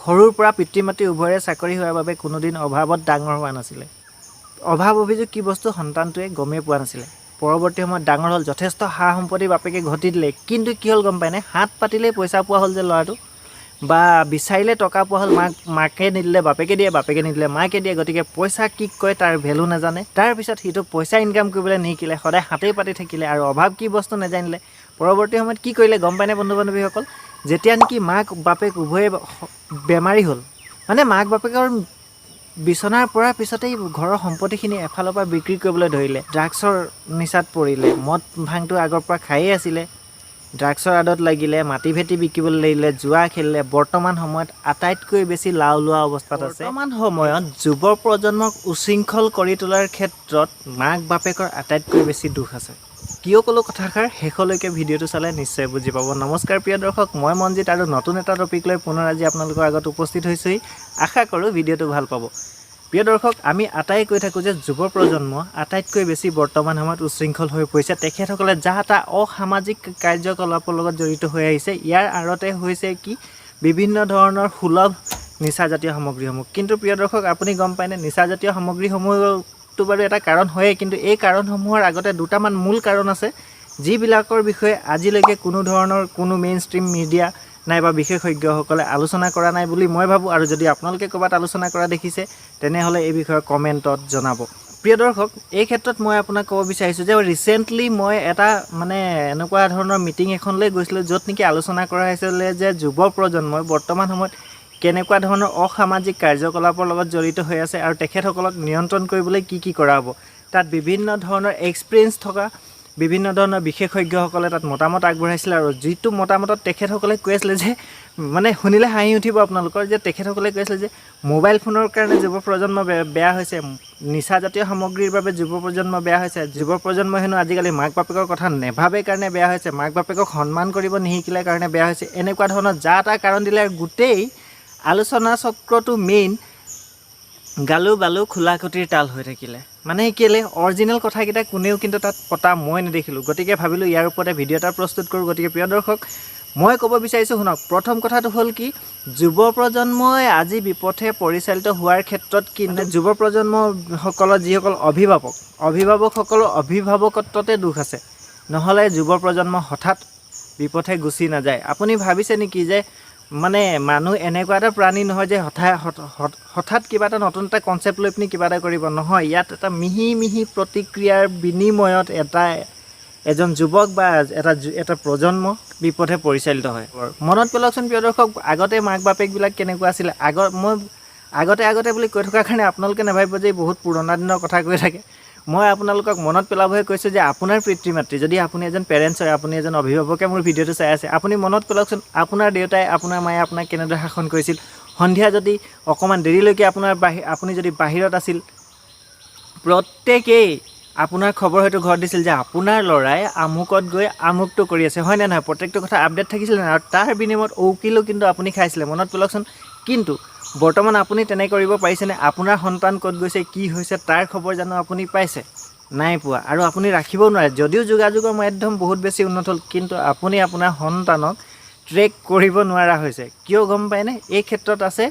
সৰুৰ পৰা পিতৃ মাতৃ উভয়ৰে চাকৰি হোৱাৰ বাবে কোনোদিন অভাৱত ডাঙৰ হোৱা নাছিলে। অভাৱ অভিযোগ কি বস্তু সন্তানটোৱে গমেই পোৱা নাছিলে। পৰৱৰ্তী সময়ত ডাঙৰ হ'ল, যথেষ্ট সা সম্পত্তি বাপেকে ঘটি দিলে, কিন্তু কি হ'ল গম পায়নে? হাত পাতিলেই পইচা পোৱা হ'ল যে ল'ৰাটো, বা বিচাৰিলে টকা পোৱা হ'ল, মাকে নিদিলে বাপেকে দিয়ে, বাপেকে নিদিলে মাকে দিয়ে, গতিকে পইচা কি কয় তাৰ ভেলু নাজানে। তাৰপিছত সিটো পইচা ইনকাম কৰিবলৈ নিশিকিলে, সদায় হাতেই পাতি থাকিলে আৰু অভাৱ কি বস্তু নাজানিলে। পৰৱৰ্তী সময়ত কি কৰিলে গম পায়নে বন্ধু বান্ধৱীসকল? যেতিয়া নেকি মাক বাপেক উভয়ে বেমাৰী হ'ল, মানে মাক বাপেকৰ বিচনাৰ পৰাৰ পিছতেই ঘৰৰ সম্পত্তিখিনি এফালৰ পৰা বিক্ৰী কৰিবলৈ ধৰিলে, ড্ৰাগছৰ নিচাত পৰিলে, মদ ভাংটো আগৰ পৰা খায়েই আছিলে, ড্ৰাগছৰ আদত লাগিলে, মাটি ভেটি বিকিবলৈ লাগিলে, জুৱা খেলিলে। বৰ্তমান সময়ত আটাইতকৈ বেছি লাও লোৱা অৱস্থাত আছে। বৰ্তমান সময়ত যুৱ প্ৰজন্মক উশৃংখল কৰি তোলাৰ ক্ষেত্ৰত মাক বাপেকৰ আটাইতকৈ বেছি দুখ আছে। কিয় ক'লো কথাষাৰ? শেষলৈকে ভিডিঅ'টো চালে নিশ্চয় বুজি পাব। নমস্কাৰ প্ৰিয় দৰ্শক, মই মনজিত আৰু নতুন এটা টপিক লৈ পুনৰ আজি আপোনালোকৰ আগত উপস্থিত হৈছোঁহি। আশা কৰোঁ ভিডিঅ'টো ভাল পাব। প্ৰিয় দৰ্শক, আমি আটাই কৈ থাকোঁ যে যুৱ প্ৰজন্ম আটাইতকৈ বেছি বৰ্তমান সময়ত উশৃংখল হৈ পৰিছে। তেখেতসকলে যাহ তাহ অসামাজিক কাৰ্যকলাপৰ লগত জড়িত হৈ আহিছে। ইয়াৰ আঁৰতে হৈছে কি? বিভিন্ন ধৰণৰ সুলভ নিচাজাতীয় সামগ্ৰীসমূহ। কিন্তু প্ৰিয় দৰ্শক, আপুনি গম পায়নে? নিচাজাতীয় সামগ্ৰীসমূহটো বাৰু এটা কাৰণ হয়েই, কিন্তু এই কাৰণসমূহৰ আগতে দুটামান মূল কাৰণ আছে, যিবিলাকৰ বিষয়ে আজিলৈকে কোনো মেইন ষ্ট্ৰীম মিডিয়া নাইবা বিশেষজ্ঞসকলে আলোচনা কৰা নাই বুলি মই ভাবোঁ। আৰু যদি আপোনালোকে ক'ৰবাত আলোচনা কৰা দেখিছে, তেনেহ'লে এই বিষয়ে কমেণ্টত জনাব। প্ৰিয় দৰ্শক, এই ক্ষেত্ৰত মই আপোনাক ক'ব বিচাৰিছোঁ যে ৰিচেণ্টলি মই এটা এনেকুৱা ধৰণৰ মিটিং এখনলৈ গৈছিলোঁ, য'ত নেকি আলোচনা কৰা হৈছিলে যে যুৱ প্ৰজন্মই বৰ্তমান সময়ত কেনেকুৱা ধৰণৰ অসামাজিক কাৰ্যকলাপৰ লগত জড়িত হৈ আছে আৰু তেখেতসকলক নিয়ন্ত্ৰণ কৰিবলৈ কি কৰা হ'ব। তাত বিভিন্ন ধৰণৰ এক্সপিৰিয়েঞ্চ থকা বিভিন্ন ধৰণৰ বিশেষজ্ঞসকলে তাত মতামত আগবঢ়াইছিলে, আৰু যিটো মতামতত তেখেতসকলে কৈ আছিলে যে, শুনিলে হাঁহি উঠিব আপোনালোকৰ, যে তেখেতসকলে কৈ আছিলে যে মোবাইল ফোনৰ কাৰণে যুৱ প্ৰজন্ম বেয়া হৈছে, নিচাজাতীয় সামগ্ৰীৰ বাবে যুৱ প্ৰজন্ম বেয়া হৈছে, যুৱ প্ৰজন্ম হেনো আজিকালি মাক বাপেকৰ কথা নেভাবে কাৰণে বেয়া হৈছে, মাক বাপেকক সন্মান কৰিব নিশিকিলে কাৰণে বেয়া হৈছে। এনেকুৱা ধৰণৰ যা তা কাৰণ দিলে গোটেই আলোচনা চক্ৰটো মেইন গালু বালু খোলা খুটিৰ তাল হৈ থাকিলে। মানে কেলে অৰিজিনেল কথাকেইটা কোনেও কিন্তু তাত পতা মই নেদেখিলোঁ। গতিকে ভাবিলোঁ ইয়াৰ ওপৰতে ভিডিঅ' এটা প্ৰস্তুত কৰোঁ। গতিকে প্ৰিয় দৰ্শক, মই ক'ব বিচাৰিছোঁ শুনক। প্ৰথম কথাটো হ'ল কি, যুৱ প্ৰজন্মই আজি বিপথে পৰিচালিত হোৱাৰ ক্ষেত্ৰত কিন্তু যুৱ প্ৰজন্মসকলৰ যিসকল অভিভাৱকসকলৰ অভিভাৱকত্বতে দুখ আছে, নহ'লে যুৱ প্ৰজন্ম হঠাৎ বিপথে গুচি নাযায়। আপুনি ভাবিছে নেকি যে মানুহ এনেকুৱা এটা প্ৰাণী নহয় যে হঠাৎ কিবা এটা নতুন এটা কনচেপ্ট লৈ পিনি কিবা এটা কৰিব। নহয়, ইয়াত এটা মিহি মিহি প্ৰতিক্ৰিয়াৰ বিনিময়ত এজন যুৱক বা এটা প্ৰজন্ম বিপথে পৰিচালিত হয়। মনত পেলাওকচোন প্ৰিয় দৰ্শক, আগতে মাক বাপেকবিলাক কেনেকুৱা আছিলে। মই আগতে বুলি কৈ থকাৰ কাৰণে আপোনালোকে নাভাবিব যে বহুত পুৰণা দিনৰ কথা কৈ থাকে। মই আপোনালোকক মনত পেলাবহে কৈছোঁ যে আপোনাৰ পিতৃ মাতৃ, যদি আপুনি এজন পেৰেণ্টছ হয়, আপুনি এজন অভিভাৱকে মোৰ ভিডিঅ'টো চাই আছে, আপুনি মনত পেলাওকচোন আপোনাৰ দেউতাই আপোনাৰ মায়ে আপোনাক কেনেদৰে শাসন কৰিছিল। সন্ধিয়া যদি অকণমান দেৰিলৈকে আপুনি যদি বাহিৰত আছিল, প্ৰত্যেকেই আপোনাৰ খবৰ হয়তো ঘৰত দিছিল যে আপোনাৰ ল'ৰাই আমুকত গৈ আমুকটো কৰি আছে, হয় নে নহয়? প্ৰত্যেকটো কথা আপডেট থাকিছিলে আৰু তাৰ বিনিময়ত ঔকিলো কিন্তু আপুনি খাইছিলে। মনত পেলাওকচোন। কিন্তু বৰ্তমান আপুনি তেনে কৰিব পাৰিছেনে? আপোনাৰ সন্তান ক'ত গৈছে, কি হৈছে, তাৰ খবৰ জানো আপুনি পাইছে? নাই পোৱা, আৰু আপুনি ৰাখিবও নোৱাৰে। যদিও যোগাযোগৰ মাধ্যম বহুত বেছি উন্নত হ'ল, কিন্তু আপুনি আপোনাৰ সন্তানক ট্ৰেক কৰিব নোৱাৰা হৈছে। কিয় গম পায়নে? এই ক্ষেত্ৰত আছে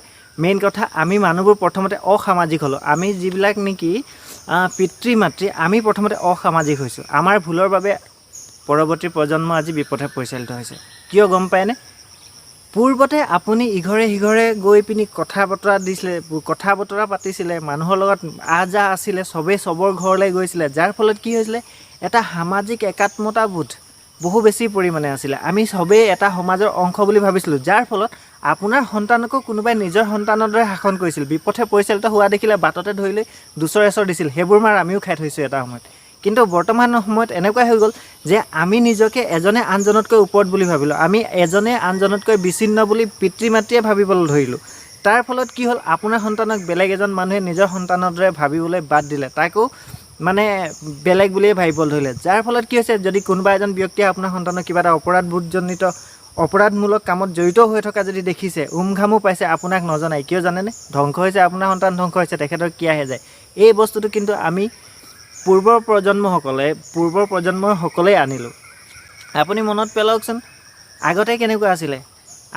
মেইন কথা, আমি মানুহবোৰ প্ৰথমতে অসামাজিক হ'লোঁ। আমি যিবিলাক নেকি পিতৃ মাতৃ, আমি প্ৰথমতে অসামাজিক হৈছোঁ। আমাৰ ভুলৰ বাবে পৰৱৰ্তী প্ৰজন্ম আজি বিপথে পৰিচালিত হৈছে। কিয় গম পায়নে? পূৰ্বতে আপুনি ইঘৰে সিঘৰে গৈ পিনি কথা বতৰা পাতিছিলে, মানুহৰ লগত আহ-যাহ আছিলে, চবেই চবৰ ঘৰলৈ গৈছিলে, যাৰ ফলত কি হৈছিলে, এটা সামাজিক একাত্মতাবোধ বহু বেছি পৰিমাণে আছিলে। আমি চবেই এটা সমাজৰ অংশ বুলি ভাবিছিলোঁ, যাৰ ফলত আপোনাৰ সন্তানকো কোনোবাই নিজৰ সন্তানৰ দৰে শাসন কৰিছিল। বিপথে পৰিচালিত হোৱা দেখিলে বাটতে ধৰি লৈ দুচৰ এচৰ দিছিল। সেইবোৰ মাৰ আমিও খাই থৈছোঁ এটা সময়ত। কিন্তু বৰ্তমান সময়ত এনেকুৱা হৈ গ'ল যে আমি নিজকে এজনে আনজনতকৈ ওপৰত বুলি ভাবিলোঁ, আমি এজনে আনজনতকৈ বিচ্ছিন্ন বুলি পিতৃ মাতৃয়ে ভাবিবলৈ ধৰিলোঁ। তাৰ ফলত কি হ'ল, আপোনাৰ সন্তানক বেলেগ এজন মানুহে নিজৰ সন্তানৰ দৰে ভাবিবলৈ বাদ দিলে, তাকো বেলেগ বুলিয়ে ভাবিবলৈ ধৰিলে। যাৰ ফলত কি হৈছে, যদি কোনোবা এজন ব্যক্তিয়ে আপোনাৰ সন্তানক কিবা এটা অপৰাধমূলক কামত জড়িত হৈ থকা যদি দেখিছে, ঘামো পাইছে, আপোনাক নজনাই, কিয় জানেনে? ধ্বংস হৈছে আপোনাৰ সন্তান, ধ্বংস হৈছে তেখেতৰ কি আহে যায়। এই বস্তুটো কিন্তু আমি পূৰ্বৰ প্ৰজন্মৰ সকলেই আনিলোঁ। আপুনি মনত পেলাওকচোন, আগতে কেনেকুৱা আছিলে?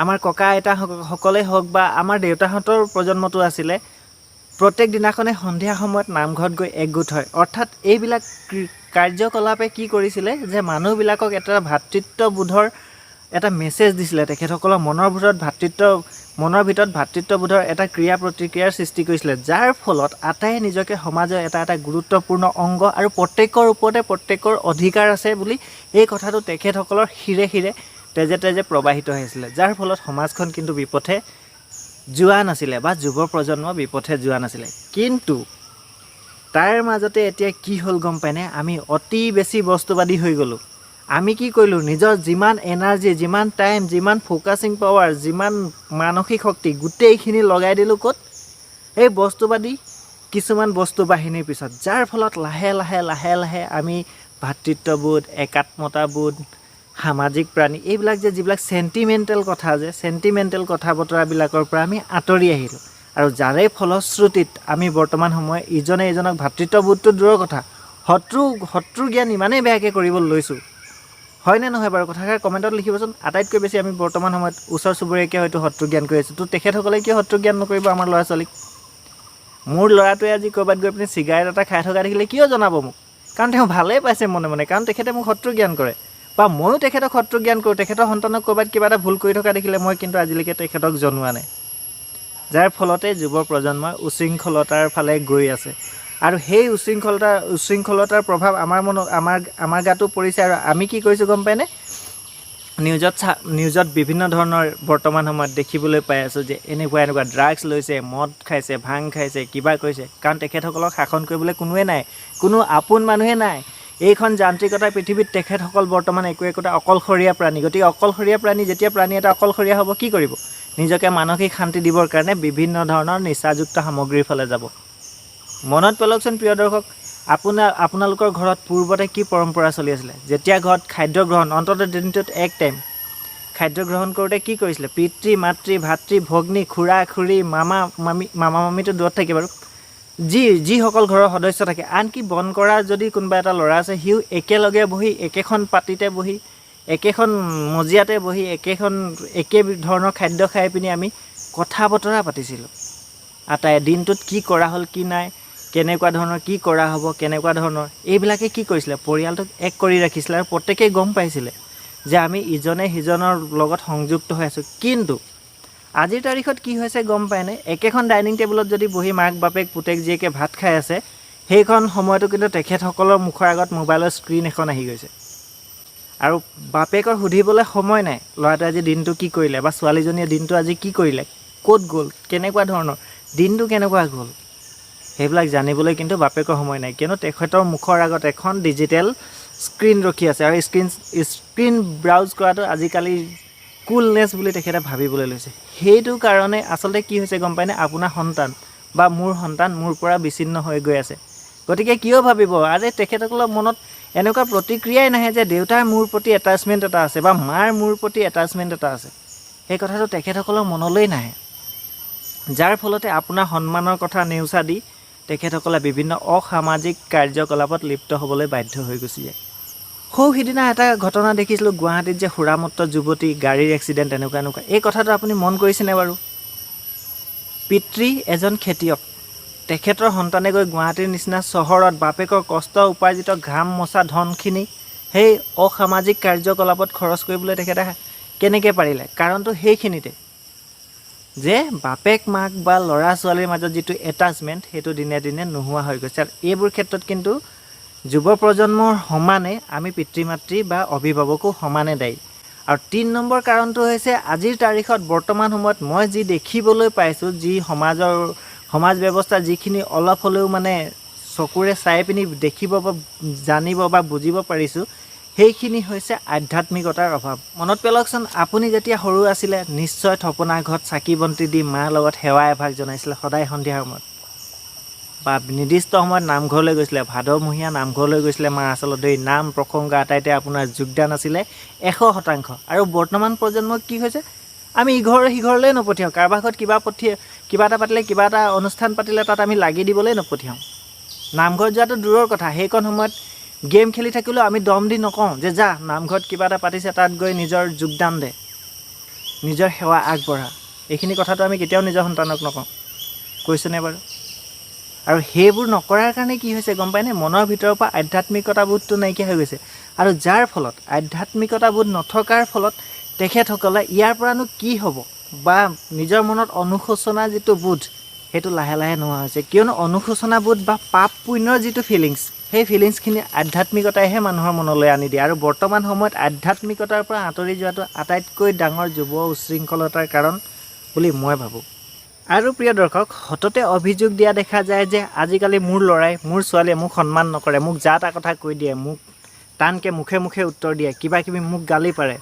আমাৰ ককা আইতাসকলেই হওক বা আমাৰ দেউতাহঁতৰ প্ৰজন্মটো আছিলে প্ৰত্যেক দিনাখনে সন্ধিয়া সময়ত নামঘৰত গৈ একগোট হয়। অৰ্থাৎ এইবিলাক কাৰ্যকলাপে কি কৰিছিলে যে মানুহবিলাকক এটা ভাতৃত্ববোধৰ এটা মেছেজ দিছিলে। তেখেতসকলৰ মনৰ ভিতৰত ভাতৃত্ববোধৰ এটা ক্ৰিয়া প্ৰতিক্ৰিয়াৰ সৃষ্টি কৰিছিলে, যাৰ ফলত আটায়ে নিজকে সমাজৰ এটা গুৰুত্বপূৰ্ণ অংগ আৰু প্ৰত্যেকৰ ওপৰতে প্ৰত্যেকৰ অধিকাৰ আছে বুলি এই কথাটো তেখেতসকলৰ শিৰে শিৰে তেজে তেজে প্ৰবাহিত হৈছিলে, যাৰ ফলত সমাজখন কিন্তু বিপথে যোৱা নাছিলে বা যুৱ প্ৰজন্ম বিপথে যোৱা নাছিলে। কিন্তু তাৰ মাজতে এতিয়া কি হ'ল গম পায়নে? আমি অতি বেছি বস্তুবাদী হৈ গ'লোঁ। আমি কি কৰিলোঁ, নিজৰ যিমান এনাৰ্জি, যিমান টাইম, যিমান ফ'কাছিং পাৱাৰ, যিমান মানসিক শক্তি গোটেইখিনি লগাই দিলোঁ ক'ত? এই বস্তুবাদী কিছুমান বস্তু বাহিনীৰ পিছত, যাৰ ফলত লাহে লাহে লাহে লাহে আমি ভাতৃত্ববোধ, একাত্মতাবোধ, সামাজিক প্ৰাণী, এইবিলাক যিবিলাক চেণ্টিমেণ্টেল কথা বতৰাবিলাকৰ পৰা আমি আঁতৰি আহিলোঁ। আৰু যাৰে ফলশ্ৰুতিত আমি বৰ্তমান সময়ত ইজনে ইজনক ভাতৃত্ববোধটো দূৰৰ কথা, শত্ৰু জ্ঞান ইমানেই বেয়াকৈ কৰিবলৈ লৈছোঁ। হয়নে নহয় বাৰু? কথাষাৰ কমেণ্টত লিখিবচোন। আটাইতকৈ বেছি আমি বৰ্তমান সময়ত ওচৰ চুবুৰীয়াকে হয়তো শত্ৰু জ্ঞান কৰি আছোঁ। তো তেখেতসকলে কিয় শত্ৰু জ্ঞান নকৰিব আমাৰ ল'ৰা ছোৱালীক? মোৰ ল'ৰাটোৱে আজি ক'ৰবাত গৈ পিনি চিগাৰেট এটা খাই থকা দেখিলে কিয় জনাব মোক? কাৰণ তেওঁ ভালেই পাইছে মনে মনে, কাৰণ তেখেতে মোক শত্ৰু জ্ঞান কৰে। বা ময়ো তেখেতক শত্ৰু জ্ঞান কৰোঁ। তেখেতৰ সন্তানক ক'ৰবাত কিবা এটা ভুল কৰি থকা দেখিলে মই কিন্তু আজিলৈকে তেখেতক জনোৱা নাই। যাৰ ফলতে যুৱ প্ৰজন্মই উশৃংখলতাৰ ফালে গৈ আছে। আৰু সেই উশৃংখলতাৰ প্ৰভাৱ আমাৰ গাতো পৰিছে। আৰু আমি কি কৰিছোঁ গম পায়নে? নিউজত বিভিন্ন ধৰণৰ বৰ্তমান সময়ত দেখিবলৈ পাই আছোঁ যে এনেকুৱা ড্ৰাগছ লৈছে, মদ খাইছে, ভাং খাইছে, কিবা কৰিছে। কাৰণ তেখেতসকলক শাসন কৰিবলৈ কোনোৱে নাই, কোনো আপোন মানুহে নাই। এইখন যান্ত্ৰিকতাৰ পৃথিৱীত তেখেতসকল বৰ্তমান একোটা অকলশৰীয়া প্ৰাণী। গতিকে অকলশৰীয়া প্ৰাণী, যেতিয়া প্ৰাণী এটা অকলশৰীয়া হ'ব কি কৰিব? নিজকে মানসিক শান্তি দিবৰ কাৰণে বিভিন্ন ধৰণৰ নিচাযুক্ত সামগ্ৰীৰ ফালে যাব। মনত পেলাওকচোন প্ৰিয় দৰ্শক, আপোনালোকৰ ঘৰত পূৰ্বতে কি পৰম্পৰা চলি আছিলে? যেতিয়া ঘৰত খাদ্য গ্ৰহণ, অন্ততঃ দিনটোত এক টাইম খাদ্য গ্ৰহণ কৰোঁতে কি কৰিছিলে? পিতৃ মাতৃ ভাতৃ ভগ্নী খুৰা খুৰী মামা মামীটো দূৰত থাকে বাৰু, যিসকল ঘৰৰ সদস্য থাকে, আনকি বন কৰা যদি কোনোবা এটা ল'ৰা আছে, সিও একেলগে বহি একেখন পাতিতে বহি একেখন মজিয়াতে বহি একে ধৰণৰ খাদ্য খাই পিনি আমি কথা বতৰা পাতিছিলোঁ। আটায়ে দিনটোত কি কৰা হ'ল, কি নাই, কেনেকুৱা ধৰণৰ কি কৰা হ'ব, কেনেকুৱা ধৰণৰ, এইবিলাকে কি কৰিছিলে? পৰিয়ালটোক এক কৰি ৰাখিছিলে। আৰু প্ৰত্যেকেই গম পাইছিলে যে আমি ইজনে সিজনৰ লগত সংযুক্ত হৈ আছোঁ। কিন্তু আজিৰ তাৰিখত কি হৈছে গম পায়নে? একেখন ডাইনিং টেবুলত যদি বহি মাক বাপেক পুতেক জীয়েকে ভাত খাই আছে, সেইখন সময়তো কিন্তু তেখেতসকলৰ মুখৰ আগত মোবাইলৰ স্ক্ৰীণ এখন আহি গৈছে। আৰু বাপেকৰ সুধিবলৈ সময় নাই, ল'ৰাটোৱে আজি দিনটো কি কৰিলে, বা ছোৱালীজনীয়ে দিনটো আজি কি কৰিলে, ক'ত গ'ল, কেনেকুৱা ধৰণৰ, দিনটো কেনেকুৱা গ'ল, সেইবিলাক জানিবলৈ কিন্তু বাপেকৰ সময় নাই। কিয়নো তেখেতৰ মুখৰ আগত এখন ডিজিটেল স্ক্ৰীণ ৰখি আছে। আৰু স্ক্ৰীণ ব্ৰাউজ কৰাটো আজিকালি কুলনেছ বুলি তেখেতে ভাবিবলৈ লৈছে। সেইটো কাৰণে আচলতে কি হৈছে গম পায়নে? আপোনাৰ সন্তান বা মোৰ সন্তান মোৰ পৰা বিচ্ছিন্ন হৈ গৈ আছে। গতিকে কিয় ভাবিব? আৰে তেখেতসকলৰ মনত এনেকুৱা প্ৰতিক্ৰিয়াই নাহে যে দেউতাৰ মোৰ প্ৰতি এটাচমেণ্ট এটা আছে বা মাৰ মোৰ প্ৰতি এটাচমেণ্ট এটা আছে। সেই কথাটো তেখেতসকলৰ মনলৈ নাহে। যাৰ ফলতে আপোনাৰ সন্মানৰ কথা নেওচা দি তেখেতসকলে বিভিন্ন অসামাজিক কাৰ্যকলাপত লিপ্ত হ'বলৈ বাধ্য হৈ গুচি যায়। সিদিনা এটা ঘটনা দেখিছিলোঁ, গুৱাহাটীত যে সুৰামত্ত যুৱতী, গাড়ীৰ এক্সিডেণ্ট, এনেকুৱা। এই কথাটো আপুনি মন কৰিছেনে বাৰু? পিতৃ এজন খেতিয়ক, তেখেতৰ সন্তানে গৈ গুৱাহাটীৰ নিচিনা চহৰত বাপেকৰ কষ্ট উপাৰ্জিত ঘাম মচা ধনখিনি সেই অসামাজিক কাৰ্যকলাপত খৰচ কৰিবলৈ তেখেতে কেনেকৈ পাৰিলে? কাৰণটো সেইখিনিতে যে বাপেক মাক বা ল'ৰা ছোৱালীৰ মাজত যিটো এটাচমেণ্ট, সেইটো দিনে দিনে নোহোৱা হৈ গৈছে। আৰু এইবোৰ ক্ষেত্ৰত কিন্তু যুৱ প্ৰজন্মৰ সমানে আমি পিতৃ মাতৃ বা অভিভাৱকো সমানে দায়ী। আৰু ৩ নম্বৰ কাৰণটো হৈছে আজিৰ তাৰিখত বৰ্তমান সময়ত মই যি দেখিবলৈ পাইছোঁ, যি সমাজ ব্যৱস্থা যিখিনি অলপ হ'লেও মানে চকুৰে চাই পিনি দেখিব বা জানিব বা বুজিব পাৰিছোঁ, সেইখিনি হৈছে আধ্যাত্মিকতাৰ অভাৱ। মনত পেলাওকচোন, আপুনি যেতিয়া সৰু আছিলে নিশ্চয় থপনা ঘৰত চাকি বন্তি দি মাৰ লগত সেৱা এভাগ জনাইছিলে সদায় সন্ধিয়া সময়ত, বা নিৰ্দিষ্ট সময়ত নামঘৰলৈ গৈছিলে, ভাদমহীয়া নামঘৰলৈ গৈছিলে। মাৰ আচলতে এই নাম প্ৰসংগ আটাইতে আপোনাৰ যোগদান আছিলে 100%। আৰু বৰ্তমান প্ৰজন্মত কি হৈছে, আমি ইঘৰ সিঘৰলৈ নপঠিয়াওঁ। কাৰোবাৰ ঘৰত কিবা এটা পাতিলে, কিবা এটা অনুষ্ঠান পাতিলে তাত আমি লাগি দিবলৈ নপঠিয়াওঁ। নামঘৰত যোৱাটো দূৰৰ কথা, সেইকণ সময়ত গেম খেলি থাকিলেও আমি দম দি নকওঁ যে যা নামঘৰত কিবা এটা পাতিছে তাত গৈ নিজৰ যোগদান দে। নিজৰ সেৱা আগবঢ়া। এইখিনি কথাটো আমি কেতিয়াও নিজৰ সন্তানক নকওঁ, কৈছেনে বাৰু? আৰু সেইবোৰ নকৰাৰ কাৰণে কি হৈছে গম পায়নে? মনৰ ভিতৰৰ পৰা আধ্যাত্মিকতাবোধটো নাইকিয়া হৈ গৈছে। আৰু যাৰ ফলত আধ্যাত্মিকতাবোধ নথকাৰ ফলত তেখেতসকলে ইয়াৰ পৰানো কি হ'ব বা নিজৰ মনত অনুশোচনা যিটো বোধ সেইটো লাহে লাহে নোহোৱা হৈছে। কিয়নো অনুশোচনা বোধ বা পাপ পুণ্যৰ যিটো ফিলিংছ, সেই ফিলিংছখিনি আধ্যাত্মিকতাইহে মানুহৰ মনলৈ আনি দিয়ে। আৰু বৰ্তমান সময়ত আধ্যাত্মিকতাৰ পৰা আঁতৰি যোৱাটো আটাইতকৈ ডাঙৰ যুৱ উচ্ছৃংখলতাৰ কাৰণ বুলি মই ভাবোঁ। আৰু প্ৰিয় দৰ্শক, সততে অভিযোগ দিয়া দেখা যায় যে আজিকালি মোৰ ল'ৰাই, মোৰ ছোৱালীয়ে মোক সন্মান নকৰে, মোক যা তা কথা কৈ দিয়ে, মোক টানকৈ মুখে মুখে উত্তৰ দিয়ে, কিবা কিবি মোক গালি পাৰে।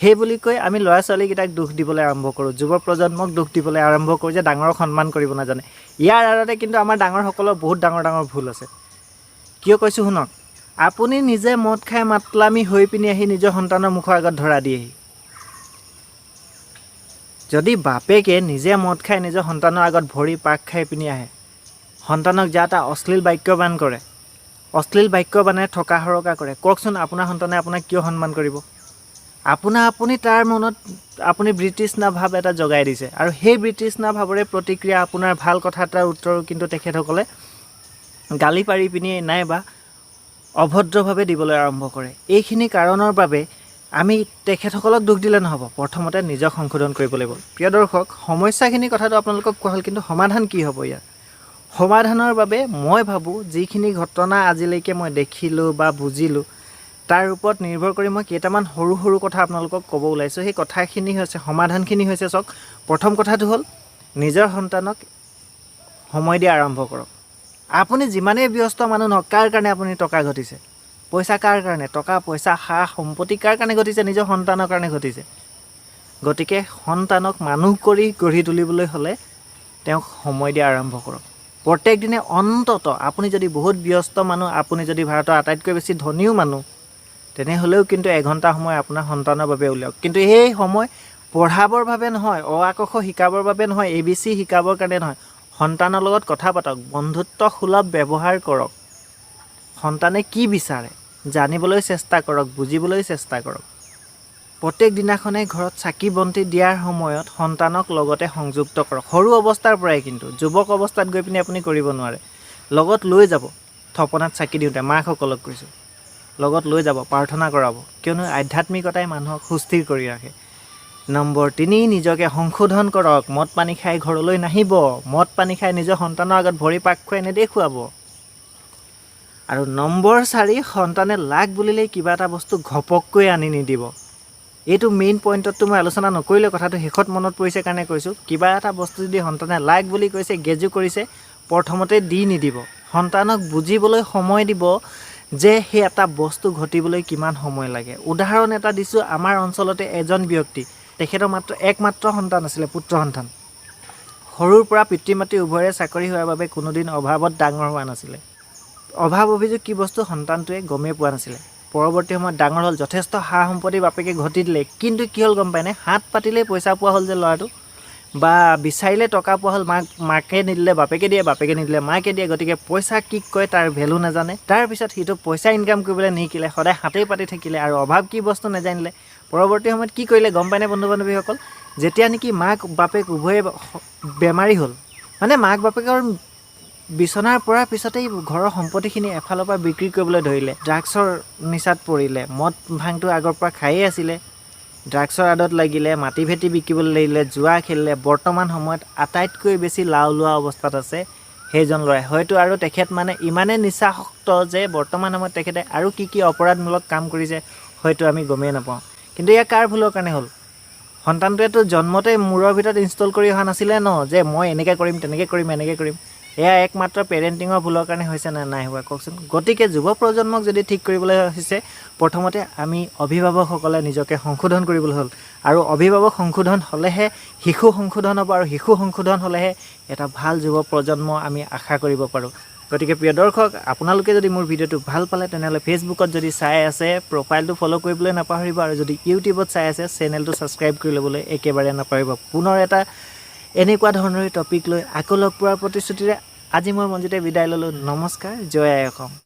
সেই বুলি কৈ আমি ল'ৰা ছোৱালীকেইটাক দোষ দিবলৈ আৰম্ভ কৰোঁ, যুৱ প্ৰজন্মক দোষ দিবলৈ আৰম্ভ কৰোঁ যে ডাঙৰক সন্মান কৰিব নাজানে। ইয়াৰ আঁৰতে কিন্তু আমাৰ ডাঙৰসকলৰ বহুত ডাঙৰ ডাঙৰ ভুল আছে। কিয় কৈছোঁ শুনক। আপুনি নিজে মদ খাই মাতলামি হৈ পিনি আহি নিজৰ সন্তানৰ মুখৰ আগত ধৰা দিয়েহি। যদি বাপেকে নিজে মদ খাই নিজৰ সন্তানৰ আগত ভৰি পাক খাই পিনি আহে, সন্তানক যা তা অশ্লীল বাক্যবান কৰে, অশ্লীল বাক্যবানে থকা সৰকা কৰে, কওকচোন আপোনাৰ সন্তানে আপোনাক কিয় সন্মান কৰিব? আপুনি তাৰ মনত আপুনি বৃতৃষ্ণা ভাৱ এটা জগাই দিছে। আৰু সেই বৃতৃষ্ণা ভাৱৰে প্ৰতিক্ৰিয়া আপোনাৰ ভাল কথা এটাৰ উত্তৰো কিন্তু তেখেতসকলে গালি পাৰি পিনি নাইবা অভদ্ৰভাৱে দিবলৈ আৰম্ভ কৰে। এইখিনি কাৰণৰ বাবে আমি তেখেতসকলক দোষ দিলে নহ'ব, প্ৰথমতে নিজক সংশোধন কৰিব লাগিব। প্ৰিয় দৰ্শক, সমস্যাখিনি কথাটো আপোনালোকক কোৱা হ'ল, কিন্তু সমাধান কি হ'ব ইয়াৰ? সমাধানৰ বাবে মই ভাবোঁ যিখিনি ঘটনা আজিলৈকে মই দেখিলোঁ বা বুজিলোঁ তাৰ ওপৰত নিৰ্ভৰ কৰি মই কেইটামান সৰু সৰু কথা আপোনালোকক ক'ব ওলাইছোঁ। সেই কথাখিনি হৈছে, সমাধানখিনি হৈছে, চাওক, প্ৰথম কথাটো হ'ল নিজৰ সন্তানক সময় দিয়া আৰম্ভ কৰক। আপুনি যিমানেই ব্যস্ত মানুহ নহওক, কাৰ কাৰণে আপুনি টকা ঘটিছে? পইচা কাৰ কাৰণে? টকা পইচা সা সম্পত্তি কাৰ কাৰণে ঘটিছে? নিজৰ সন্তানৰ কাৰণে ঘটিছে। গতিকে সন্তানক মানুহ কৰি গঢ়ি তুলিবলৈ হ'লে তেওঁক সময় দিয়া আৰম্ভ কৰক। প্ৰত্যেক দিনে অন্তত আপুনি যদি বহুত ব্যস্ত মানুহ, আপুনি যদি ভাৰতৰ আটাইতকৈ বেছি ধনীও মানুহ, তেনেহ'লেও কিন্তু এঘণ্টা সময় আপোনাৰ সন্তানৰ বাবে উলিয়াওক। কিন্তু সেই সময় পঢ়াবৰ বাবে নহয়, অ আ ক খ শিকাবৰ বাবে নহয়, ABC শিকাবৰ কাৰণে নহয়, সন্তানৰ লগত কথা পাতক, বন্ধুত্ব সুলভ ব্যৱহাৰ কৰক। সন্তানে কি বিচাৰে জানিবলৈ চেষ্টা কৰক, বুজিবলৈ চেষ্টা কৰক। প্ৰত্যেক দিনাখনে ঘৰত চাকি বন্তি দিয়াৰ সময়ত সন্তানক লগতে সংযুক্ত কৰক, সৰু অৱস্থাৰ পৰাই। কিন্তু যুৱক অৱস্থাত গৈ পিনি আপুনি কৰিব নোৱাৰে। লগত লৈ যাব, থপনাত চাকি দিওঁতে মাকসকলক কৈছোঁ, লগত লৈ যাব, প্ৰাৰ্থনা কৰাব, কিয়নো আধ্যাত্মিকতাই মানুহক সুস্থিৰ কৰি ৰাখে। নম্বৰ 3, নিজকে সংশোধন কৰক। মদ পানী খাই ঘৰলৈ নাহিব, মদ পানী খাই নিজৰ সন্তানৰ আগত ভৰি পাক খুৱাই নেদেখুৱাব। আৰু নম্বৰ 4, সন্তানে লাগ বুলিলেই কিবা এটা বস্তু ঘপককৈ আনি নিদিব। এইটো মেইন পইণ্টতটো মই আলোচনা নকৰিলে, কথাটো শেষত মনত পৰিছে কাৰণে কৈছোঁ। কিবা এটা বস্তু যদি সন্তানে লাগ বুলি কৈছে, গেজু কৰিছে, প্ৰথমতে দি নিদিব। সন্তানক বুজিবলৈ সময় দিব যে সেই এটা বস্তু ঘটিবলৈ কিমান সময় লাগে। উদাহৰণ এটা দিছোঁ, আমাৰ অঞ্চলতে এজন ব্যক্তি, তেখেতৰ একমাত্ৰ সন্তান আছিলে, পুত্ৰ সন্তান। সৰুৰ পৰা পিতৃ মাতৃ উভয়ৰে চাকৰি হোৱাৰ বাবে কোনোদিন অভাৱত ডাঙৰ হোৱা নাছিলে। অভাৱ অভিযোগ কি বস্তু সন্তানটোৱে গমেই পোৱা নাছিলে। পৰৱৰ্তী সময়ত ডাঙৰ হ'ল, যথেষ্ট সা সম্পত্তি বাপেকে ঘটি দিলে। কিন্তু কি হ'ল গম পায়নে? হাত পাতিলেই পইচা পোৱা হ'ল যে ল'ৰাটো, বা বিচাৰিলে টকা পোৱা হ'ল, মাকে নিদিলে বাপেকে দিয়ে, বাপেকে নিদিলে মাকে দিয়ে। গতিকে পইচা কি কয় তাৰ ভেলু নাজানে। তাৰপিছত সিটো পইচা ইনকাম কৰিবলৈ নিশিকিলে, সদায় হাতেই পাতি থাকিলে আৰু অভাৱ কি বস্তু নাজানিলে। পৰৱৰ্তী সময়ত কি কৰিলে গম পায়নে বন্ধু বান্ধৱীসকল? যেতিয়া নেকি মাক বাপেক উভয়ে বেমাৰী হ'ল, মানে মাক বাপেকৰ বিচনাৰ পৰাৰ পিছতেই ঘৰৰ সম্পত্তিখিনি এফালৰ পৰা বিক্ৰী কৰিবলৈ ধৰিলে। ড্ৰাগছৰ নিচাত পৰিলে, মদ ভাংটো আগৰ পৰা খায়েই আছিলে, ড্ৰাগছৰ আদত লাগিলে, মাটি ভেটি বিকিবলৈ লাগিলে, জুৱা খেলিলে। বৰ্তমান সময়ত আটাইতকৈ বেছি লাও লোৱা অৱস্থাত আছে সেইজন ল'ৰাই। হয়তো আৰু তেখেত মানে ইমানেই নিচাসক্ত যে বৰ্তমান সময়ত তেখেতে আৰু কি কি অপৰাধমূলক কাম কৰিছে হয়তো আমি গমেই নাপাওঁ। কিন্তু এয়া কাৰ ভুলৰ কাৰণে হ'ল? সন্তানটোৱেতো জন্মতে মূৰৰ ভিতৰত ইনষ্টল কৰি অহা নাছিলে ন, যে মই এনেকৈ কৰিম, তেনেকৈ কৰিম, এনেকৈ কৰিম। এয়া একমাত্ৰ পেৰেণ্টিঙৰ ভুলৰ কাৰণে হৈছে নে নাই হোৱা কওকচোন? গতিকে যুৱ প্ৰজন্মক যদি ঠিক কৰিবলৈ হৈছে, প্ৰথমতে আমি অভিভাৱকসকলে নিজকে সংশোধন কৰিবলৈ হ'ল। আৰু অভিভাৱক সংশোধন হ'লেহে শিশু সংশোধন হ'ব, আৰু শিশু সংশোধন হ'লেহে এটা ভাল যুৱ প্ৰজন্ম আমি আশা কৰিব পাৰোঁ। গতিকে প্ৰিয় দৰ্শক, আপোনালোকে যদি মোৰ ভিডিঅ'টো ভাল পালে তেনেহ'লে ফেচবুকত যদি চাই আছে প্ৰফাইলটো ফ'ল' কৰিবলৈ নাপাহৰিব, আৰু যদি ইউটিউবত চাই আছে চেনেলটো ছাবস্ক্ৰাইব কৰি ল'বলৈ একেবাৰে নাপাহৰিব। পুনৰ এটা এনেকুৱা ধৰণৰ টপিক লৈ আকৌ লগ পোৱাৰ প্ৰতিশ্ৰুতিৰে আজি মই মনজিতে বিদায় ল'লোঁ। নমস্কাৰ, জয় আই অসম।